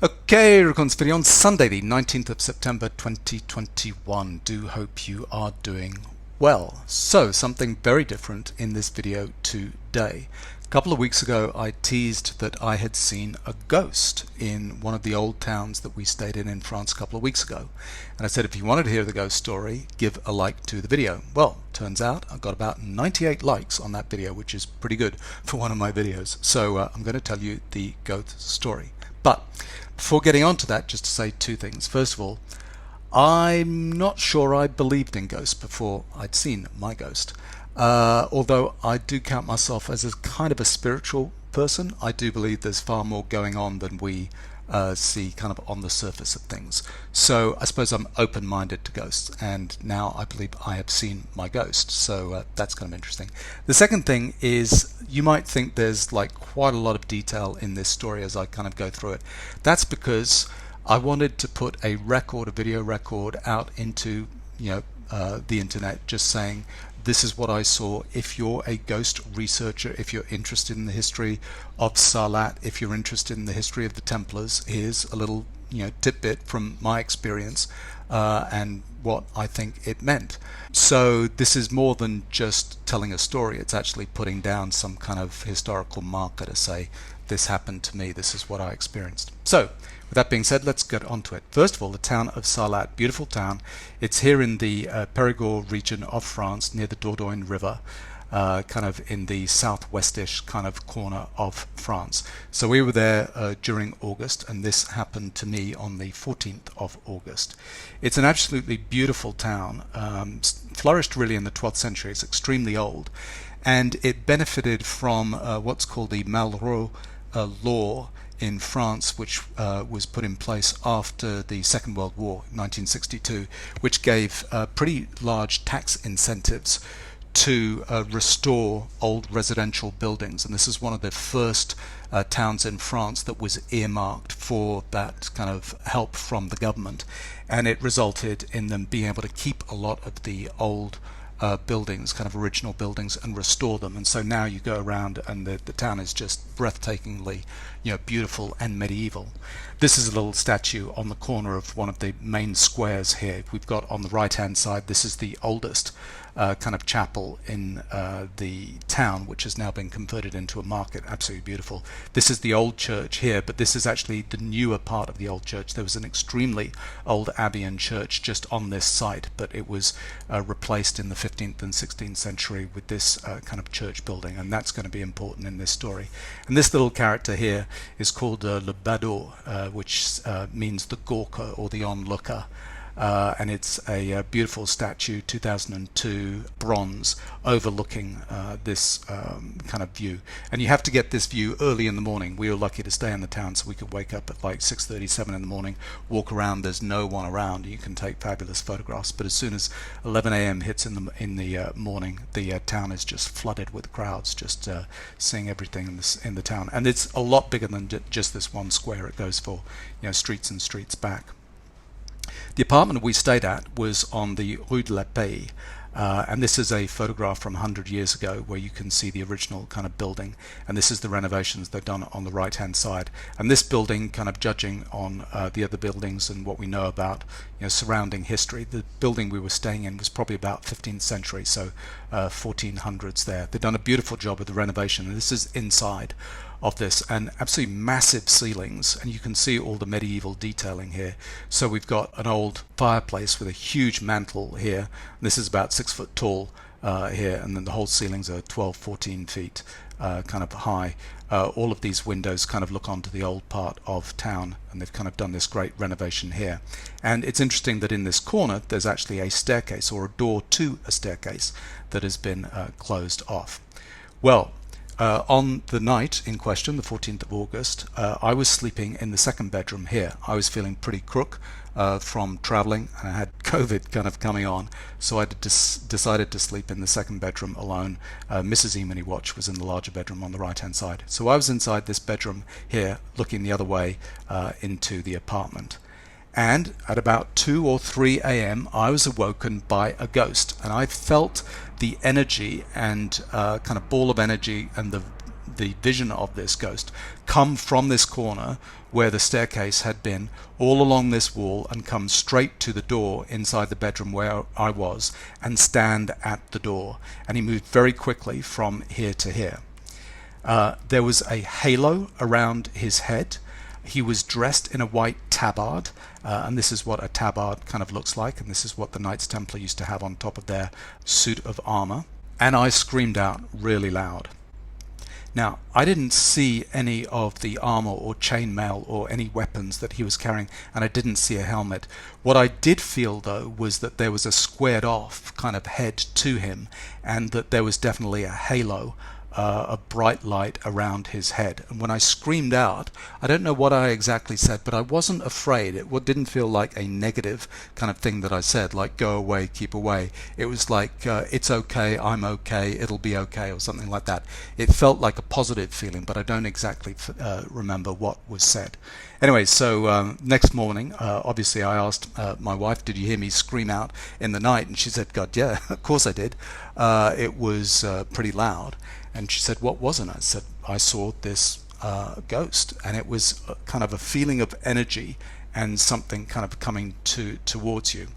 Okay, recording this video on Sunday, the 19th of September 2021. Do hope you are doing well. So, something very different in this video today. A couple of weeks ago, I teased that I had seen a ghost in one of the old towns that we stayed in France a couple of weeks ago. And I said, if you wanted to hear the ghost story, give a like to the video. Well, turns out I got about 98 likes on that video, which is pretty good for one of my videos. So I'm going to tell you the ghost story. But before getting on to that, just to say two things. First of all, I'm not sure I believed in ghosts before I'd seen my ghost. Although I do count myself as a kind of a spiritual person, I do believe there's far more going on than we see kind of on the surface of things. So I suppose I'm open-minded to ghosts, and now I believe I have seen my ghost. So that's kind of interesting. The second thing is, you might think there's like quite a lot of detail in this story as I kind of go through it. That's because I wanted to put a record, a video record out into the internet, just saying this is what I saw. If you're a ghost researcher, if you're interested in the history of Sarlat, if you're interested in the history of the Templars, here's a little tidbit from my experience and what I think it meant. So this is more than just telling a story. It's actually putting down some kind of historical marker to say this happened to me, this is what I experienced. So with that being said, let's get on to it. First of all, the town of Sarlat, beautiful town. It's here in the Périgord region of France, near the Dordogne River, kind of in the southwestish kind of corner of France. So we were there during August, and this happened to me on the 14th of August. It's an absolutely beautiful town, flourished really in the 12th century. It's extremely old, and it benefited from what's called the Malraux law in France, which was put in place after the Second World War, 1962, which gave pretty large tax incentives to restore old residential buildings. And this is one of the first towns in France that was earmarked for that kind of help from the government, and it resulted in them being able to keep a lot of the old buildings, kind of original buildings, and restore them. And so now you go around and the town is just breathtakingly beautiful and medieval. This is a little statue on the corner of one of the main squares here. We've got on the right hand side, this is the oldest kind of chapel in the town, which has now been converted into a market. Absolutely beautiful. This is the old church here, but this is actually the newer part of the old church. There was an extremely old abbey and church just on this site, but it was replaced in the 15th and 16th century with this kind of church building, and that's going to be important in this story. And this little character here is called Le Badaud, which means the gawker or the onlooker. And it's a beautiful statue, 2002 bronze, overlooking this kind of view. And you have to get this view early in the morning. We were lucky to stay in the town, so we could wake up at like 6:37 in the morning, walk around, there's no one around, you can take fabulous photographs. But as soon as 11 a.m. hits in the morning, the town is just flooded with crowds, just seeing everything in the town. And it's a lot bigger than just this one square. It goes for streets and streets back. The apartment we stayed at was on the Rue de la Paix, and this is a photograph from 100 years ago where you can see the original kind of building, and this is the renovations they've done on the right hand side. And this building, kind of judging on the other buildings and what we know about surrounding history, the building we were staying in was probably about 15th century, so 1400s there. They've done a beautiful job of the renovation, and this is inside of this, and absolutely massive ceilings, and you can see all the medieval detailing here. So we've got an old fireplace with a huge mantle here. This is about 6 foot tall here, and then the whole ceilings are 12-14 feet kind of high. All of these windows kind of look onto the old part of town, and they've kind of done this great renovation here. And it's interesting that in this corner there's actually a staircase, or a door to a staircase, that has been closed off. Well, on the night in question, the 14th of August, I was sleeping in the second bedroom here. I was feeling pretty crook from traveling, and I had COVID kind of coming on, so I decided to sleep in the second bedroom alone. Mrs. Emini-Watch was in the larger bedroom on the right hand side. So I was inside this bedroom here, looking the other way into the apartment. And at about 2 or 3 a.m. I was awoken by a ghost, and I felt the energy and kind of ball of energy and the the vision of this ghost come from this corner where the staircase had been, all along this wall, and come straight to the door inside the bedroom where I was, and stand at the door. And he moved very quickly from here to here. There was a halo around his head. He was dressed in a white tabard, and this is what a tabard kind of looks like, and this is what the Knights Templar used to have on top of their suit of armor. And I screamed out really loud. Now, I didn't see any of the armor or chainmail or any weapons that he was carrying, and I didn't see a helmet. What I did feel, though, was that there was a squared off kind of head to him, and that there was definitely a halo, a bright light around his head. And when I screamed out, I don't know what I exactly said, but I wasn't afraid. It didn't feel like a negative kind of thing that I said, like go away, keep away. It was like it's okay, I'm okay, it'll be okay, or something like that. It felt like a positive feeling, but I don't exactly remember what was said. Anyway, so next morning, obviously I asked my wife, did you hear me scream out in the night? And she said, God, yeah, of course I did. It was pretty loud. And she said, what was it? I said, I saw this ghost, and it was kind of a feeling of energy and something kind of coming towards you.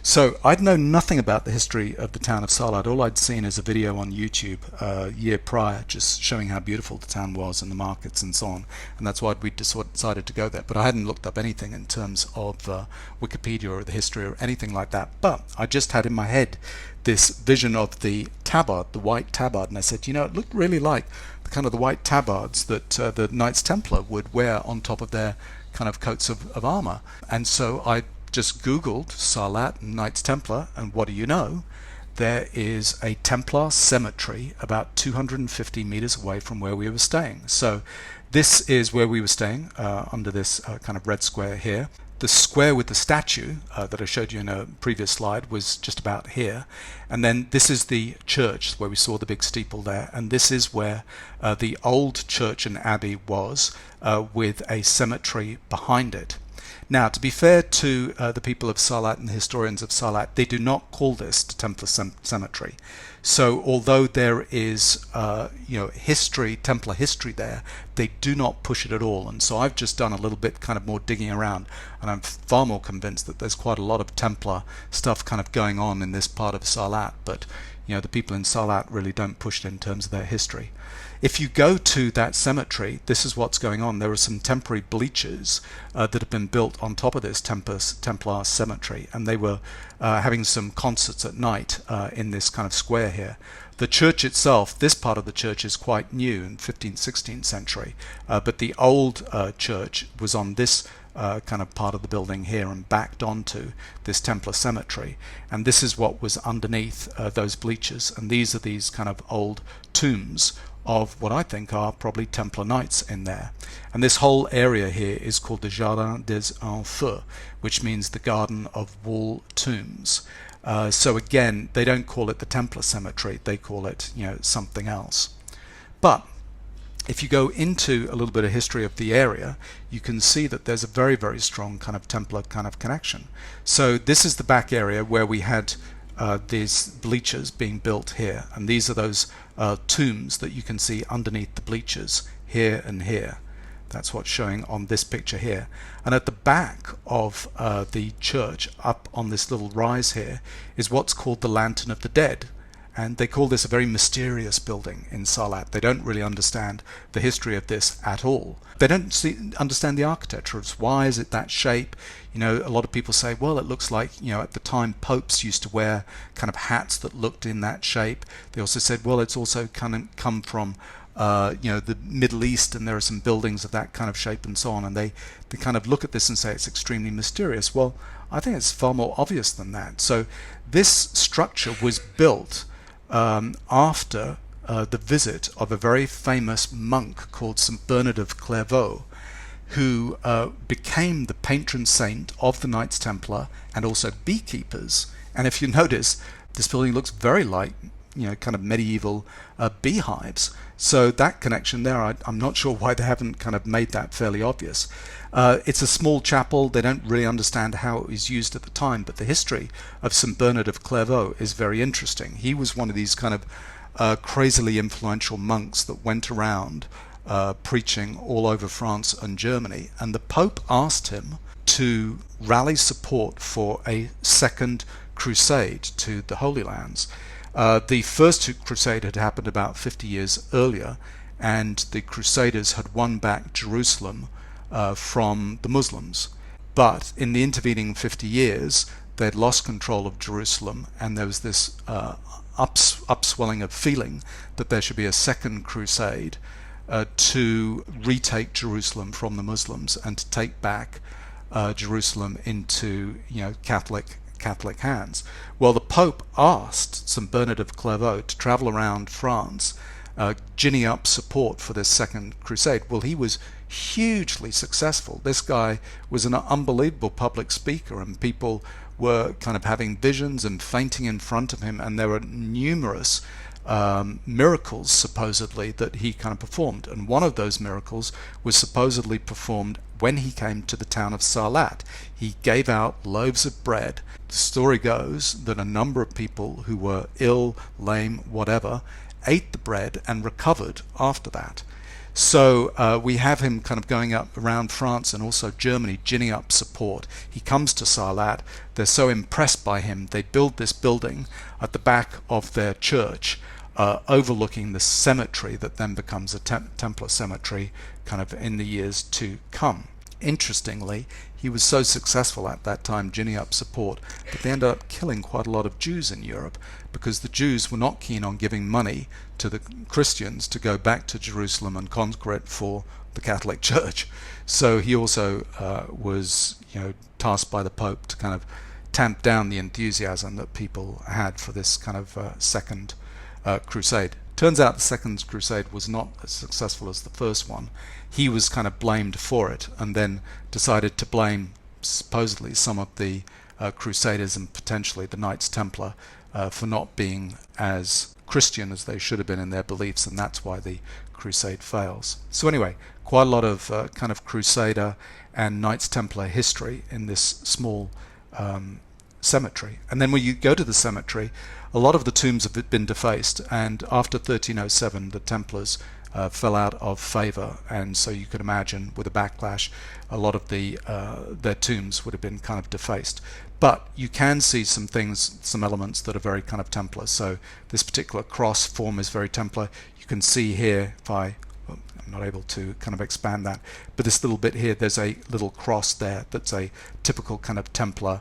So I'd known nothing about the history of the town of Sarlat. All I'd seen is a video on YouTube a year prior, just showing how beautiful the town was and the markets and so on. And that's why we decided to go there. But I hadn't looked up anything in terms of Wikipedia or the history or anything like that. But I just had in my head this vision of the tabard, the white tabard, and I said, you know, it looked really like the kind of the white tabards that the Knights Templar would wear on top of their kind of coats of armor. And so I just Googled Sarlat and Knights Templar, and what do you know? There is a Templar cemetery about 250 meters away from where we were staying. So this is where we were staying, under this kind of red square here. The square with the statue that I showed you in a previous slide was just about here. And then this is the church where we saw the big steeple there. And this is where the old church and abbey was, with a cemetery behind it. Now, to be fair to the people of Sarlat and the historians of Sarlat, they do not call this the Templar Cemetery. So although there is history, Templar history there, they do not push it at all. And so I've just done a little bit kind of more digging around, and I'm far more convinced that there's quite a lot of Templar stuff kind of going on in this part of Sarlat. But the people in Sarlat really don't push it in terms of their history. If you go to that cemetery, this is what's going on. There are some temporary bleachers that have been built on top of this Templar cemetery, and they were having some concerts at night in this kind of square here. The church itself, this part of the church is quite new in 15th, 16th century, but the old church was on this kind of part of the building here and backed onto this Templar cemetery, and this is what was underneath those bleachers, and these are these kind of old tombs of what I think are probably Templar knights in there. And this whole area here is called the Jardin des Enfers, which means the Garden of Wall Tombs. So again, they don't call it the Templar Cemetery, they call it something else. But if you go into a little bit of history of the area, you can see that there's a very, very strong kind of Templar kind of connection. So this is the back area where we had these bleachers being built here, and these are those tombs that you can see underneath the bleachers here and here. That's what's showing on this picture here. And at the back of the church, up on this little rise here, is what's called the Lantern of the Dead. And they call this a very mysterious building in Sarlat. They don't really understand the history of this at all. They don't understand the architecture. It's why is it that shape? A lot of people say, well, it looks like, at the time popes used to wear kind of hats that looked in that shape. They also said, well, it's also kind of come from the Middle East, and there are some buildings of that kind of shape and so on. And they kind of look at this and say it's extremely mysterious. Well, I think it's far more obvious than that. So this structure was built after the visit of a very famous monk called St. Bernard of Clairvaux, who became the patron saint of the Knights Templar and also beekeepers. And if you notice, this building looks very like kind of medieval beehives. So that connection there, I'm not sure why they haven't kind of made that fairly obvious. It's a small chapel. They don't really understand how it was used at the time, but the history of St. Bernard of Clairvaux is very interesting. He was one of these kind of crazily influential monks that went around preaching all over France and Germany, and the Pope asked him to rally support for a second crusade to the Holy Lands. The first crusade had happened about 50 years earlier, and the Crusaders had won back Jerusalem from the Muslims. But in the intervening 50 years, they'd lost control of Jerusalem, and there was this upswelling of feeling that there should be a second crusade to retake Jerusalem from the Muslims and to take back Jerusalem into Catholic hands. Well, the Pope asked St. Bernard of Clairvaux to travel around France, ginning up support for this second crusade. Well, he was hugely successful. This guy was an unbelievable public speaker, and people were kind of having visions and fainting in front of him, and there were numerous miracles supposedly that he kind of performed, and one of those miracles was supposedly performed when he came to the town of Sarlat. He gave out loaves of bread. The story goes that a number of people who were ill, lame, whatever, ate the bread and recovered after that. So we have him kind of going up around France and also Germany, ginning up support. He comes to Sarlat. They're so impressed by him, they build this building at the back of their church, overlooking the cemetery that then becomes a Templar cemetery kind of in the years to come. Interestingly, he was so successful at that time ginning up support that they ended up killing quite a lot of Jews in Europe, because the Jews were not keen on giving money to the Christians to go back to Jerusalem and conquer it for the Catholic Church. So he also was tasked by the Pope to kind of tamp down the enthusiasm that people had for this kind of second crusade. Turns out the second crusade was not as successful as the first one. He was kind of blamed for it, and then decided to blame supposedly some of the crusaders and potentially the Knights Templar for not being as Christian as they should have been in their beliefs, and that's why the crusade fails. So anyway, quite a lot of kind of Crusader and Knights Templar history in this small cemetery. And then when you go to the cemetery, a lot of the tombs have been defaced, and after 1307 the Templars fell out of favor, and so you could imagine with a backlash a lot of their tombs would have been kind of defaced. But you can see some things, some elements that are very kind of Templar. So this particular cross form is very Templar. You can see here, I'm not able to kind of expand that, but this little bit here, there's a little cross there that's a typical kind of Templar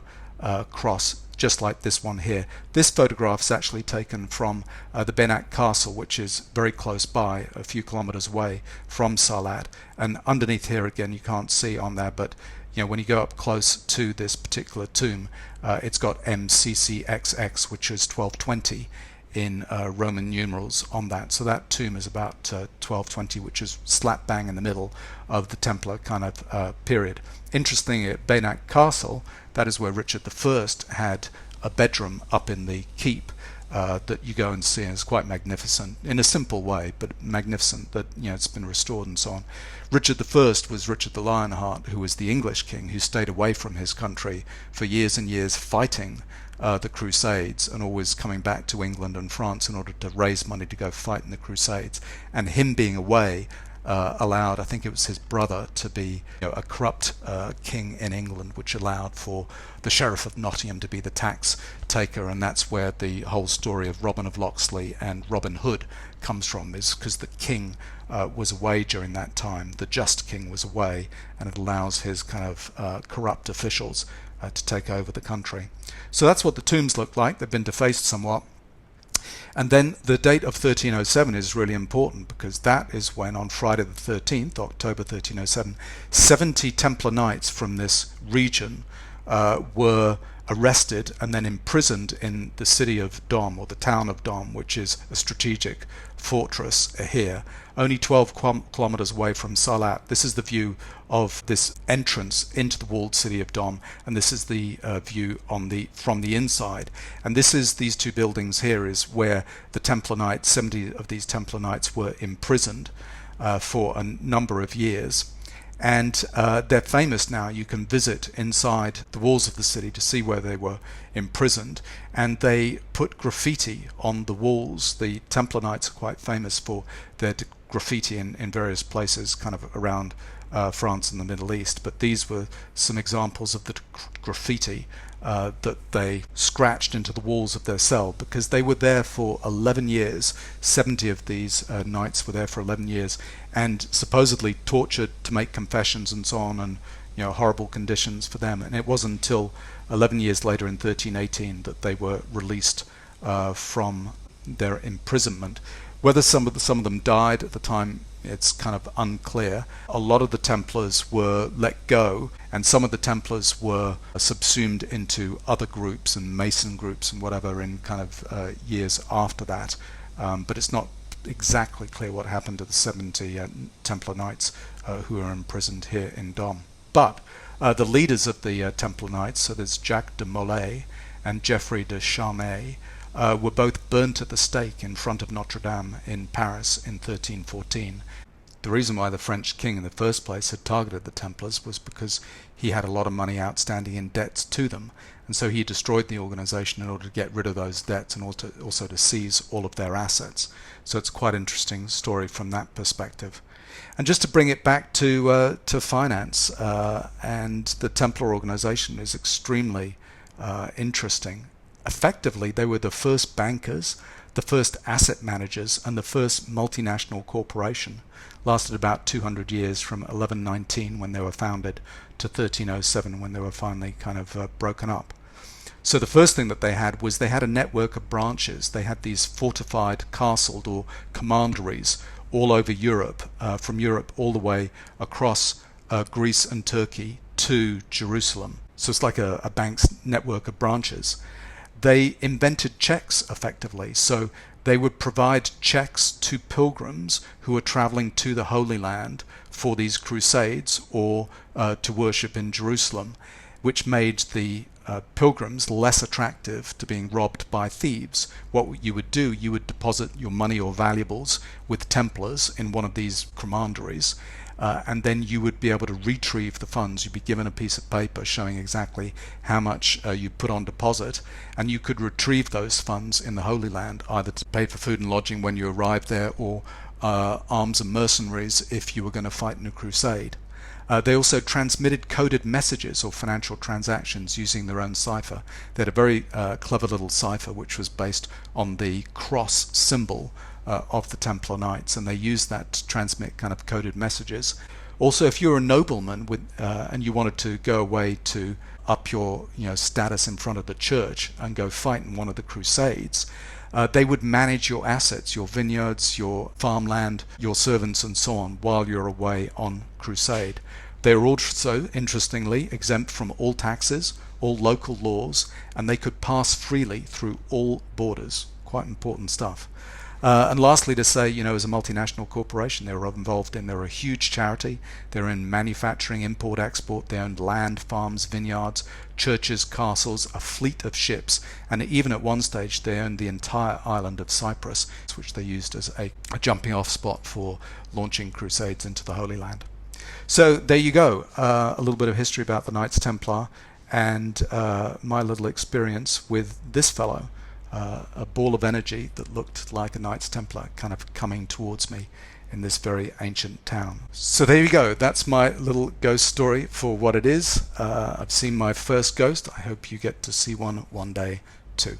cross, just like this one here. This photograph is actually taken from the Benac Castle, which is very close by, a few kilometers away from Sarlat. And underneath here again, you can't see on there, but when you go up close to this particular tomb, it's got MCCXX, which is 1220 in Roman numerals on that. So that tomb is about 1220, which is slap bang in the middle of the Templar kind of period. Interestingly, at Benac Castle, that is where Richard I had a bedroom up in the keep that you go and see, and it's quite magnificent in a simple way, but magnificent that it's been restored and so on. Richard I was Richard the Lionheart, who was the English king who stayed away from his country for years and years, fighting the Crusades and always coming back to England and France in order to raise money to go fight in the Crusades. And him being away allowed, I think it was his brother, to be a corrupt king in England, which allowed for the Sheriff of Nottingham to be the tax taker, and that's where the whole story of Robin of Locksley and Robin Hood comes from, is because the king was away during that time. The just king was away, and it allows his kind of corrupt officials to take over the country. So that's what the tombs look like. They've been defaced somewhat. And then the date of 1307 is really important, because that is when, on Friday the 13th, October 1307, 70 Templar knights from this region were arrested and then imprisoned in the city of Dom, or the town of Dom, which is a strategic fortress here, only 12 kilometers away from Sarlat. This is the view of this entrance into the walled city of Dom, and this is the view from the inside. And these two buildings here is where the Templar Knights, 70 of these Templar Knights, were imprisoned for a number of years. And they're famous now. You can visit inside the walls of the city to see where they were imprisoned, and they put graffiti on the walls. The Templar Knights are quite famous for their graffiti in various places kind of around France and the Middle East, but these were some examples of the graffiti that they scratched into the walls of their cell, because they were there for 11 years. 70 of these knights were there for 11 years and supposedly tortured to make confessions and so on, and horrible conditions for them. And it wasn't until 11 years later in 1318 that they were released from their imprisonment. Whether some of them died at the time, it's kind of unclear. A lot of the Templars were let go, and some of the Templars were subsumed into other groups and Mason groups and whatever in kind of years after that. But it's not exactly clear what happened to the 70 Templar Knights who are imprisoned here in Dom. But the leaders of the Templar Knights, so there's Jacques de Molay and Geoffrey de Charnay, were both burnt at the stake in front of Notre Dame in Paris in 1314. The reason why the French king in the first place had targeted the Templars was because he had a lot of money outstanding in debts to them, and so he destroyed the organization in order to get rid of those debts and also to seize all of their assets. So it's quite an interesting story from that perspective. And just to bring it back to finance, and the Templar organization is extremely interesting. Effectively, they were the first bankers, the first asset managers, and the first multinational corporation. Lasted about 200 years, from 1119 when they were founded to 1307 when they were finally kind of broken up. So the first thing that they had was they had a network of branches. They had these fortified castles or commanderies all over Europe, from Europe all the way across Greece and Turkey to Jerusalem. So it's like a bank's network of branches. They invented cheques effectively, so they would provide cheques to pilgrims who were traveling to the Holy Land for these crusades or to worship in Jerusalem, which made the pilgrims less attractive to being robbed by thieves. What you would do, you would deposit your money or valuables with Templars in one of these commanderies, and then you would be able to retrieve the funds. You'd be given a piece of paper showing exactly how much you put on deposit, and you could retrieve those funds in the Holy Land, either to pay for food and lodging when you arrived there, or arms and mercenaries if you were going to fight in a crusade. They also transmitted coded messages or financial transactions using their own cypher. They had a very clever little cypher which was based on the cross symbol of the Templar Knights, and they used that to transmit kind of coded messages. Also, if you were a nobleman and you wanted to go away to up your status in front of the church and go fight in one of the crusades, they would manage your assets, your vineyards, your farmland, your servants and so on while you're away on crusade. They were also, interestingly, exempt from all taxes, all local laws, and they could pass freely through all borders. Quite important stuff. And lastly, to say, as a multinational corporation, they were involved in, they were a huge charity. They're in manufacturing, import, export. They owned land, farms, vineyards, churches, castles, a fleet of ships, and even at one stage they owned the entire island of Cyprus, which they used as a jumping off spot for launching crusades into the Holy Land. So there you go, a little bit of history about the Knights Templar and my little experience with this fellow. A ball of energy that looked like a Knights Templar kind of coming towards me in this very ancient town. So there you go, that's my little ghost story for what it is. I've seen my first ghost. I hope you get to see one day too.